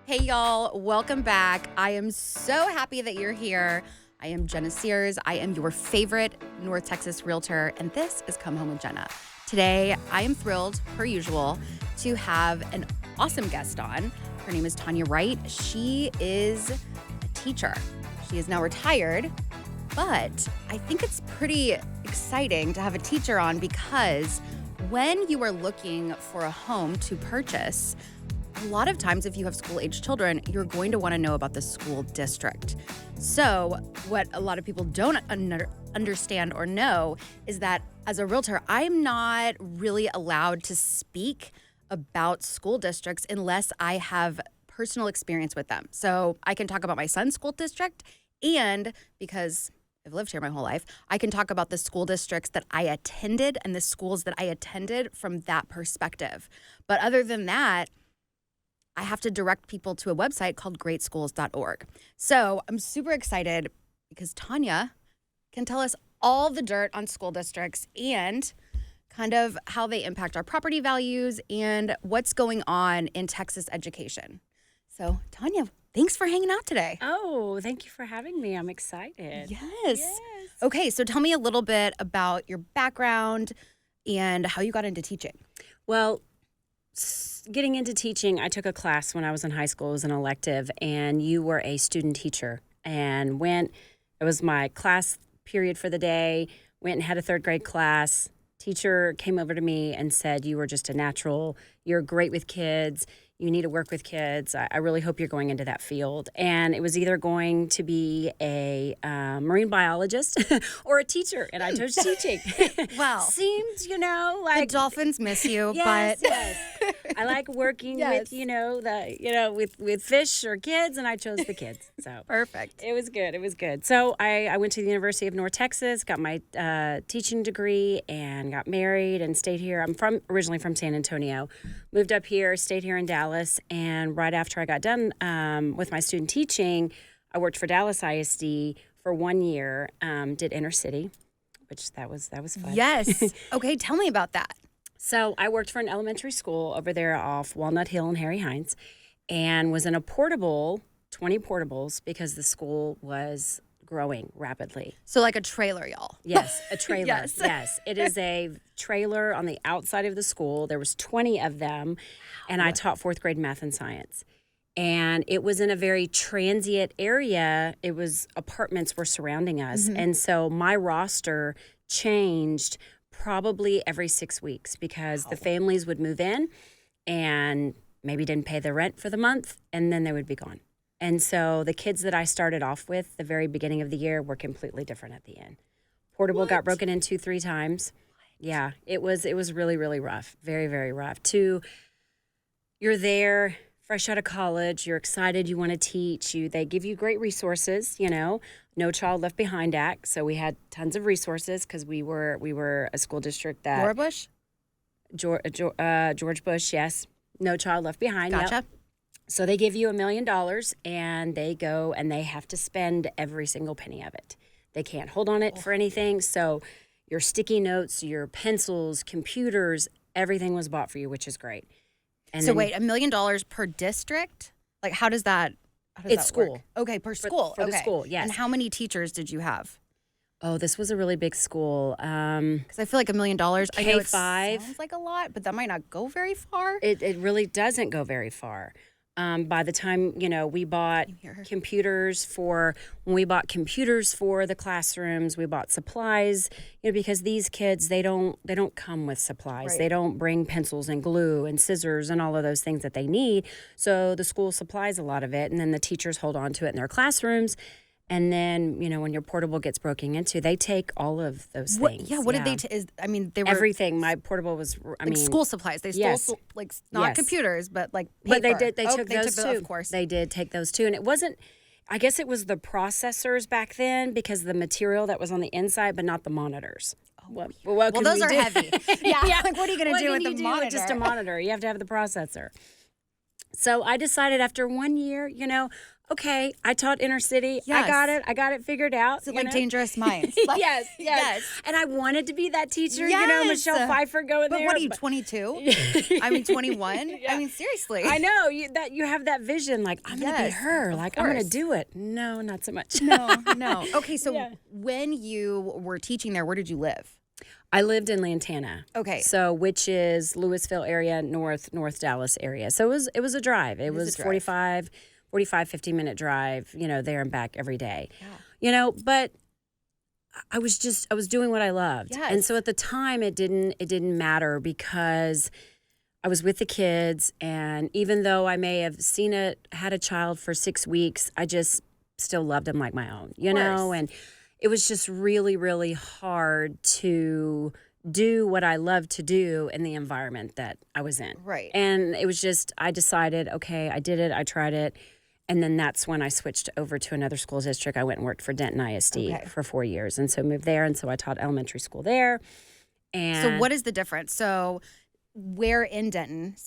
Hey, y'all. Welcome back. I am so happy that you're here. I am Jennah Sears. I am your favorite North Texas realtor, and this is Come Home with Jennah. Today, I am thrilled, per usual, to have an awesome guest on. Her name is Tanya Wright. She is a teacher. She is now retired, but I think it's pretty exciting to have a teacher on because when you are looking for a home to purchase, a lot of times, if you have school-age children, you're going to want to know about the school district. So what a lot of people don't understand or know is that as a realtor, I'm not really allowed to speak about school districts unless I have personal experience with them. So I can talk about my son's school district, and because I've lived here my whole life, I can talk about the school districts that I attended and the schools that I attended from that perspective. But other than that, I have to direct people to a website called greatschools.org. So I'm super excited because Tanya can tell us all the dirt on school districts and kind of how they impact our property values and what's going on in Texas education. So Tanya, thanks for hanging out today. Oh, thank you for having me. I'm excited. Yes. Okay, so tell me a little bit about your background and how you got into teaching. Well, getting into teaching, I took a class when I was in high school. It was an elective, and you were a student teacher. And it was my class period for the day, went and had a third grade class. Teacher came over to me and said, "You were just a natural. You're great with kids. You need to work with kids. I really hope you're going into that field." And it was either going to be a marine biologist or a teacher, and I chose teaching. Well, seemed, like the dolphins miss you, yes, but yes. I like working Yes. with, with fish or kids, and I chose the kids. So perfect. it was good. It was good. So I went to the University of North Texas, got my teaching degree, and got married and stayed here. I'm originally from San Antonio, moved up here, stayed here in Dallas, and right after I got done with my student teaching, I worked for Dallas ISD for 1 year, did inner city, which that was fun. Yes. Okay, tell me about that. So I worked for an elementary school over there off Walnut Hill and Harry Hines, and was in a 20 portables, because the school was growing rapidly. So like a trailer, y'all. Yes, a trailer. Yes. Yes. It is a trailer on the outside of the school. There was 20 of them, and I taught fourth grade math and science. And it was in a very transient area. It was apartments were surrounding us. And so my roster changed probably every 6 weeks, because the families would move in and maybe didn't pay the rent for the month, and then they would be gone. And so the kids that I started off with the very beginning of the year were completely different at the end. Portable got broken into 3 times. Yeah, it was really, really rough. Very, very rough. You're there fresh out of college, you're excited, you want to teach, they give you great resources, No Child Left Behind Act. So we had tons of resources because we were a school district that Laura Bush? George Bush, yes. No Child Left Behind. Gotcha. Yep. So they give you $1 million, and they go and they have to spend every single penny of it. They can't hold on it for anything. So your sticky notes, your pencils, computers, everything was bought for you, which is great. And So wait, $1 million per district? Like how does that It's school. work? Okay, per school. for the okay. school, yes. And how many teachers did you have? Oh, this was a really big school. Because I feel like $1 million, I know it K-5. sounds like a lot, but that might not go very far. It really doesn't go very far. By the time, we bought computers for the classrooms, we bought supplies, because these kids, they don't come with supplies. Right. They don't bring pencils and glue and scissors and all of those things that they need. So the school supplies a lot of it, and then the teachers hold on to it in their classrooms. And then, when your portable gets broken into, they take all of those things. What did they they were everything. My portable was, school supplies. They stole yes. not Yes. computers, but like paper. But they did. They took they those took too. Of course, They did take those too, and it wasn't. I guess it was the processors back then, because the material that was on the inside, but not the monitors. What can those we are do? heavy. Yeah, like what are you going to do with the monitor? With just a monitor? You have to have the processor. So I decided after 1 year, okay, I taught inner city. Yes. I got it figured out. Is it like Dangerous Minds? Like, yes. And I wanted to be that teacher, Yes. Michelle Pfeiffer going But there. what are you, 22? I mean, 21? Yeah. I mean, seriously. I know you have that vision, like I'm gonna be Yes, her, of like I'm gonna course. do it. No, not so much. No. Okay, so Yeah. when you were teaching there, where did you live? I lived in Lantana. Okay. So which is Louisville area, North Dallas area. So it was a drive. It was a drive. 50-minute drive, there and back every day. Yeah. But I was doing what I loved. Yes. And so at the time it didn't matter because I was with the kids, and even though I may have had a child for 6 weeks, I just still loved him like my own, and it was just really, really hard to do what I love to do in the environment that I was in. Right. And it was just, I decided, okay, I did it, I tried it. And then that's when I switched over to another school district. I went and worked for Denton ISD for 4 years. And so moved there. And so I taught elementary school there. And So what is the difference? So where in Denton? So